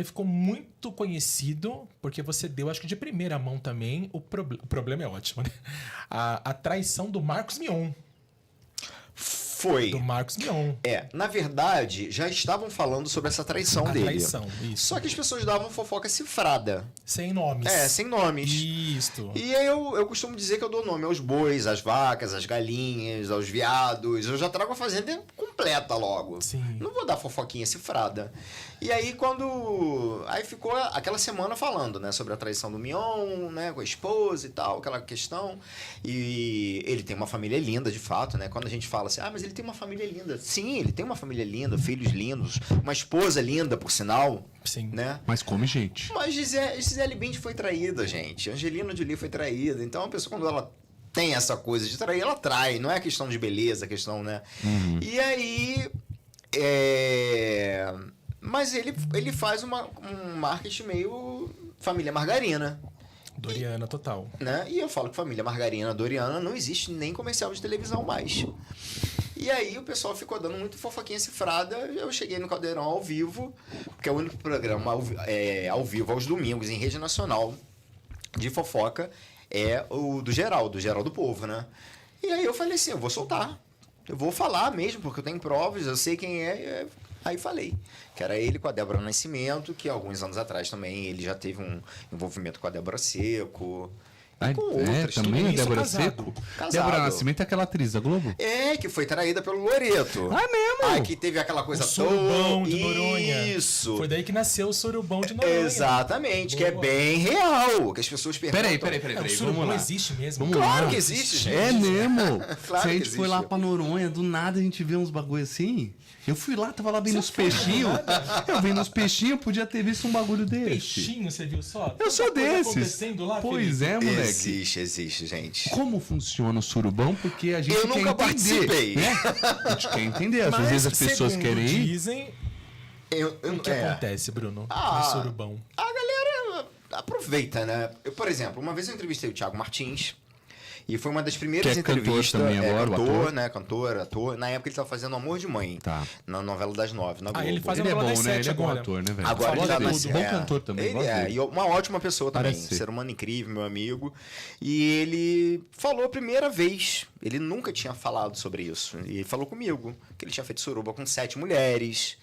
Ele ficou muito conhecido porque você deu, acho que de primeira mão também, o problema é ótimo, né? A traição do Marcos Mion. Foi. Do Marcos Mion. Na verdade, já estavam falando sobre essa traição dele. Traição, isso. Só que as pessoas davam fofoca cifrada. Sem nomes. Sem nomes. Isso. E aí eu costumo dizer que eu dou nome aos bois, às vacas, às galinhas, aos viados. Eu já trago a fazenda completa logo. Sim. Não vou dar fofoquinha cifrada. E aí Aí ficou aquela semana falando, né, sobre a traição do Mion, né, com a esposa e tal, aquela questão. E ele tem uma família linda, de fato, né? Quando a gente fala assim, mas ele tem uma família linda. Sim, ele tem uma família linda, filhos lindos, uma esposa linda, por sinal. Sim. Né? Mas come gente. Mas Gisele Bündchen foi traída, gente. Angelina Jolie foi traída. Então a pessoa, quando ela tem essa coisa de trair, ela trai. Não é questão de beleza, é questão, né? Uhum. E aí... Mas ele faz um marketing meio família margarina. Doriana, total. Né? E eu falo que família margarina, Doriana, não existe nem comercial de televisão mais. E aí o pessoal ficou dando muito fofoquinha cifrada. Eu cheguei no Caldeirão ao vivo, que é o único programa ao vivo aos domingos em rede nacional de fofoca, é o do Geraldo Povo, né? E aí eu falei assim, eu vou soltar. Eu vou falar mesmo, porque eu tenho provas, eu sei quem é. Aí falei que era ele com a Débora Nascimento, que alguns anos atrás também ele já teve um envolvimento com a Débora Seco. Com outras, também a Débora casado. Seco? Casado. Débora Nascimento é aquela atriz da Globo? Que foi traída pelo Loreto. Mesmo? Que teve aquela coisa O surubão toda. de Noronha. Isso. Foi daí que nasceu o surubão de Noronha. Exatamente, que é Boa. bem real. Que as pessoas perguntam. Peraí. O Vamos surubão lá. existe mesmo. Claro lá. que existe, gente. É mesmo? Claro Se a que gente foi existe. lá pra Noronha, do nada a gente vê uns bagulho assim. Eu fui lá, tava lá vendo os peixinhos. Eu vendo os peixinhos, podia ter visto um bagulho desse. Peixinho, você viu só? Eu sou Tanta coisa desses. acontecendo lá, Pois Felipe. é, moleque. Existe, gente. Como funciona o surubão? Porque a gente Eu quer nunca entender. participei. Né? A gente quer entender. Às Mas, vezes as pessoas segundo querem ir. dizem, o que acontece, Bruno? No surubão. A galera aproveita, né? Por exemplo, uma vez eu entrevistei o Thiago Martins. E foi uma das primeiras Que é cantor entrevistas. também agora, o cantor, ator. né? Cantor, ator. Na época ele estava fazendo Amor de Mãe. Tá. Na novela das 9, na Globo. Ele faz Ele é novela bom, das né? 7 Ele é bom agora. ator, né, velho? Agora ele Gosto tá dele. mais- Bom cantor também. Ele gosto dele. e uma ótima pessoa também. Parece ser. Ser humano incrível, meu amigo. E ele falou a primeira vez. Ele nunca tinha falado sobre isso. E falou comigo que ele tinha feito suruba com 7 mulheres.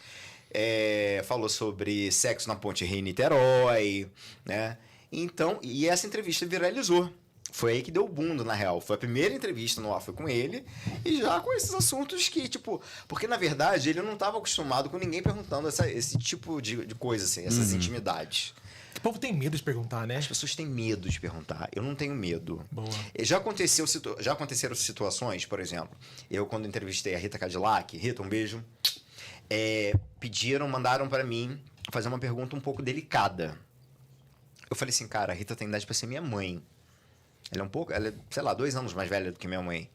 Falou sobre sexo na Ponte Rio-Niterói, né? Então, e essa entrevista viralizou. Foi aí que deu o boom, na real. Foi a primeira entrevista no ar, foi com ele. E já com esses assuntos que, tipo... Porque, na verdade, ele não estava acostumado com ninguém perguntando esse tipo de coisa, assim. Essas intimidades. O povo tem medo de perguntar, né? As pessoas têm medo de perguntar. Eu não tenho medo. Boa. Já aconteceram situações, por exemplo... Eu, quando entrevistei a Rita Cadillac... Rita, um beijo. Mandaram para mim fazer uma pergunta um pouco delicada. Eu falei assim, cara, a Rita tem idade para ser minha mãe. Ela é, sei lá, 2 anos mais velha do que minha mãe.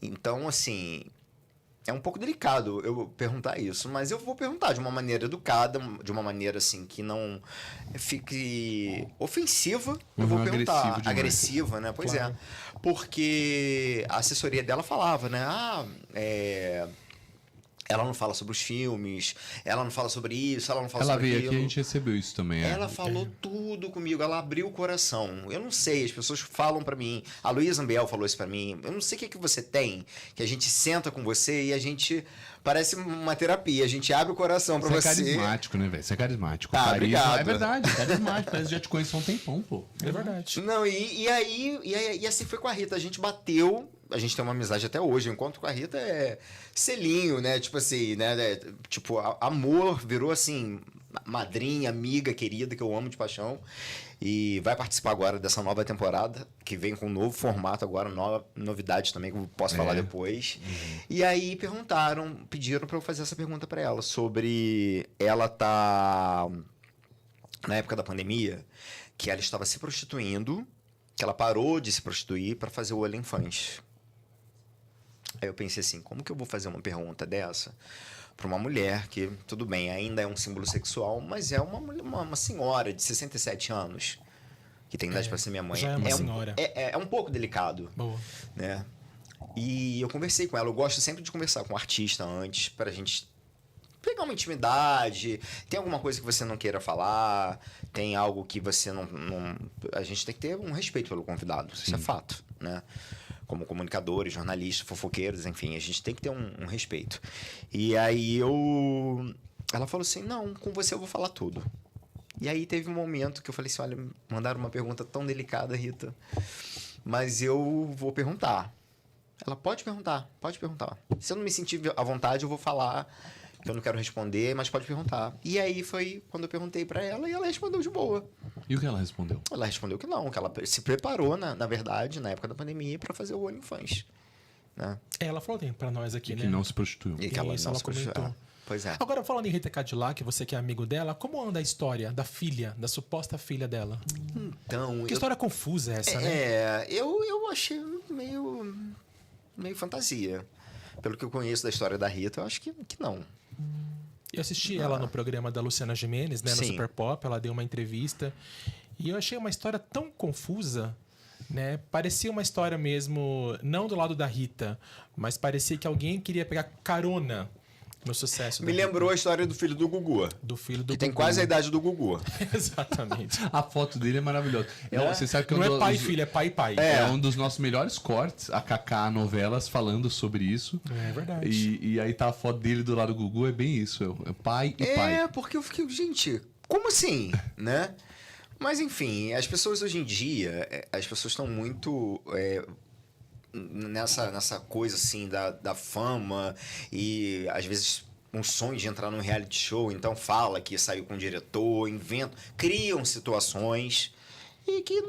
Então, assim, é um pouco delicado eu perguntar isso, mas eu vou perguntar de uma maneira educada, de uma maneira, assim, que não fique ofensiva. Eu vou perguntar. Agressivo demais. Agressiva, né? Pois Claro. é. Porque a assessoria dela falava, né? Ela não fala sobre os filmes, ela não fala sobre isso, ela não fala Ela sobre veio aquilo. aqui e a gente recebeu isso também. Ela falou tudo comigo, ela abriu o coração. Eu não sei, as pessoas falam pra mim. A Luísa Ambiel falou isso pra mim. Eu não sei o que você tem, que a gente senta com você e a gente... Parece uma terapia, a gente abre o coração pra Você é você. carismático, né, velho? Você é carismático. Ah, Carisma- obrigado. É verdade, carismático. Parece que já te conheço há um tempão, pô. É verdade. Não, e assim foi com a Rita. A gente bateu, a gente tem uma amizade até hoje. O encontro com a Rita é selinho, né? Tipo assim, né? Tipo, amor virou assim, madrinha, amiga, querida, que eu amo de paixão. E vai participar agora dessa nova temporada, que vem com um novo formato agora, novidade também, que eu posso falar depois. E aí pediram pra eu fazer essa pergunta pra ela, sobre ela tá... Na época da pandemia, que ela estava se prostituindo, que ela parou de se prostituir para fazer o OnlyFans. Aí eu pensei assim, como que eu vou fazer uma pergunta dessa para uma mulher que, tudo bem, ainda é um símbolo sexual, mas é uma senhora de 67 anos, que tem idade para ser minha mãe. Já é uma senhora. É um pouco delicado, Boa. né? E eu conversei com ela, eu gosto sempre de conversar com o artista antes, pra gente pegar uma intimidade, tem alguma coisa que você não queira falar, tem algo que você não... A gente tem que ter um respeito pelo convidado, isso é fato, né? Como comunicadores, jornalistas, fofoqueiros, enfim, a gente tem que ter um respeito. E aí ela falou assim, não, com você eu vou falar tudo. E aí teve um momento que eu falei assim, olha, mandaram uma pergunta tão delicada, Rita, mas eu vou perguntar. Ela, pode perguntar. Se eu não me sentir à vontade, eu vou falar que eu não quero responder, mas pode perguntar. E aí foi quando eu perguntei pra ela e ela respondeu de boa. E o que ela respondeu? Ela respondeu que não, que ela se preparou, na verdade, na época da pandemia, pra fazer o OnlyFans. Né? Ela falou pra nós aqui, E né? que não se prostituiu. E que ela Isso, não ela se prostituiu. comentou. Pois é. Agora, falando em Rita Cadillac, você que é amigo dela, como anda a história da filha, da suposta filha dela? Então, Que história confusa é essa, né? eu achei meio fantasia. Pelo que eu conheço da história da Rita, eu acho que não. Eu assisti ela no programa da Luciana Gimenez, né, no Sim. Super Pop, ela deu uma entrevista e eu achei uma história tão confusa, né? Parecia uma história mesmo, não do lado da Rita, mas parecia que alguém queria pegar carona no sucesso Me da Rita, lembrou a história do filho do Gugu. do filho do Que tem Gugu. quase a idade do Gugu. Exatamente. A foto dele é maravilhosa. Você sabe que Não um é dos- pai e filho, é pai e pai. É um dos nossos melhores cortes, a Kaká Novelas falando sobre isso. É verdade. E aí tá a foto dele do lado do Gugu, é bem isso. É pai e pai. Porque eu fiquei, gente, como assim, né? Mas enfim, as pessoas hoje em dia, as pessoas estão muito nessa coisa assim da fama e às vezes um sonho de entrar num reality show, então fala que saiu com o diretor, inventa, criam situações e que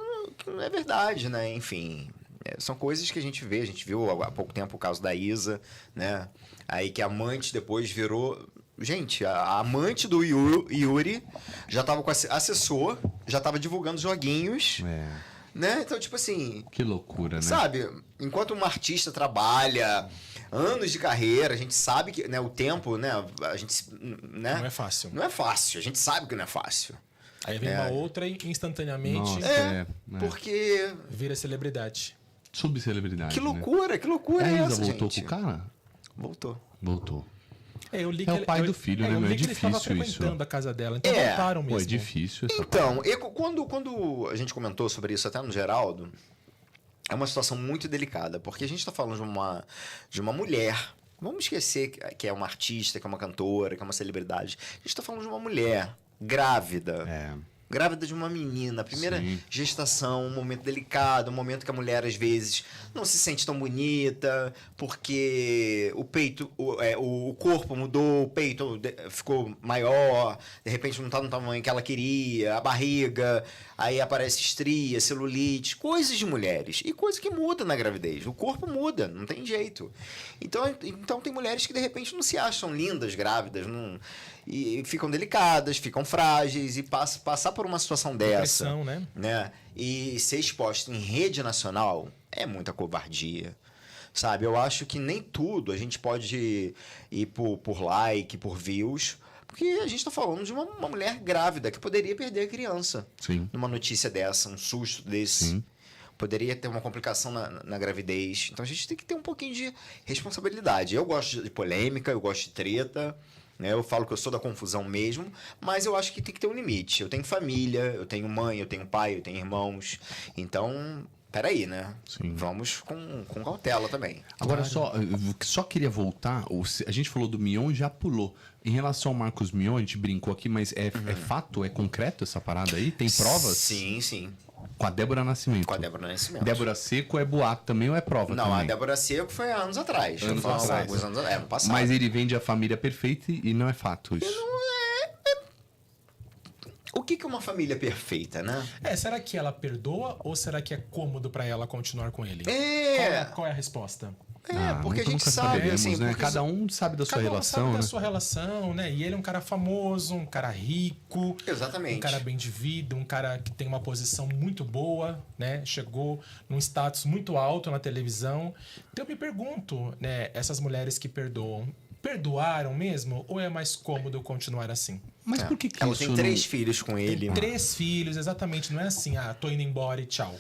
não é verdade, né? Enfim, são coisas que a gente viu há pouco tempo o caso da Isa, né? Aí que a amante depois virou... Gente, a amante do Yuri já tava com assessor, já tava divulgando joguinhos, né? Então, tipo assim... Que loucura, né? Sabe, enquanto um artista trabalha anos de carreira, a gente sabe que, né, o tempo, né, a gente... Né, Não é fácil. Não é fácil, a gente sabe que não é fácil. Aí vem uma outra e instantaneamente Nossa, Porque... vira celebridade. Subcelebridade. Que né? loucura, que loucura A é Isa essa, voltou gente? com o cara? Voltou. Voltou. Eu li É que o pai do filho, né, eu meu? li É que ele estava difícil isso. frequentando a casa dela, então É. voltaram mesmo. Pô, é difícil essa Então, quando a gente comentou sobre isso até no Geraldo, é uma situação muito delicada, porque a gente está falando de uma mulher. Vamos esquecer que é uma artista, que é uma cantora, que é uma celebridade. A gente está falando de uma mulher grávida. Grávida de uma menina, primeira Sim. gestação, um momento delicado, um momento que a mulher às vezes não se sente tão bonita, porque o peito, o corpo mudou, o peito ficou maior, de repente não está no tamanho que ela queria, a barriga, aí aparece estria, celulite, coisas de mulheres. E coisa que muda na gravidez. O corpo muda, não tem jeito. Então tem mulheres que de repente não se acham lindas grávidas, e ficam delicadas, ficam frágeis, e passar por uma situação dessa, Depressão, né? E ser exposto em rede nacional é muita covardia, sabe? Eu acho que nem tudo a gente pode ir por like, por views, porque a gente está falando de uma mulher grávida que poderia perder a criança. Sim. Numa notícia dessa, um susto desse. Sim. Poderia ter uma complicação na gravidez. Então a gente tem que ter um pouquinho de responsabilidade. Eu gosto de polêmica, eu gosto de treta, né? Eu falo que eu sou da confusão mesmo, mas eu acho que tem que ter um limite. Eu tenho família, eu tenho mãe, eu tenho pai, eu tenho irmãos. Então, peraí, né? Sim. Vamos com cautela também. Agora, só queria voltar. A gente falou do Mion e já pulou. Em relação ao Marcos Mion, a gente brincou aqui, mas é fato? É concreto essa parada aí? Tem provas? Sim, sim. Com a Débora Nascimento. Com a Débora Nascimento. Débora Seco é boato também ou é prova Não, também? a Débora Seco foi há anos atrás. Anos Foi há atrás. alguns anos atrás. Ano passado. Mas ele vende a família perfeita e não é fato isso. O que é uma família perfeita, né? Será que ela perdoa ou será que é cômodo pra ela continuar com ele? Qual é a resposta? Porque a gente nunca sabe, saberemos, assim... né? porque Cada um sabe da sua Cada um relação, sabe né? da sua relação, né? E ele é um cara famoso, um cara rico. Exatamente. Um cara bem de vida, um cara que tem uma posição muito boa, né? Chegou num status muito alto na televisão. Então eu me pergunto, né? Essas mulheres que perdoaram mesmo? Ou é mais cômodo continuar assim? Mas por que Ela isso tem não... 3 filhos com ele. 3 filhos, exatamente. Não é assim, tô indo embora e tchau.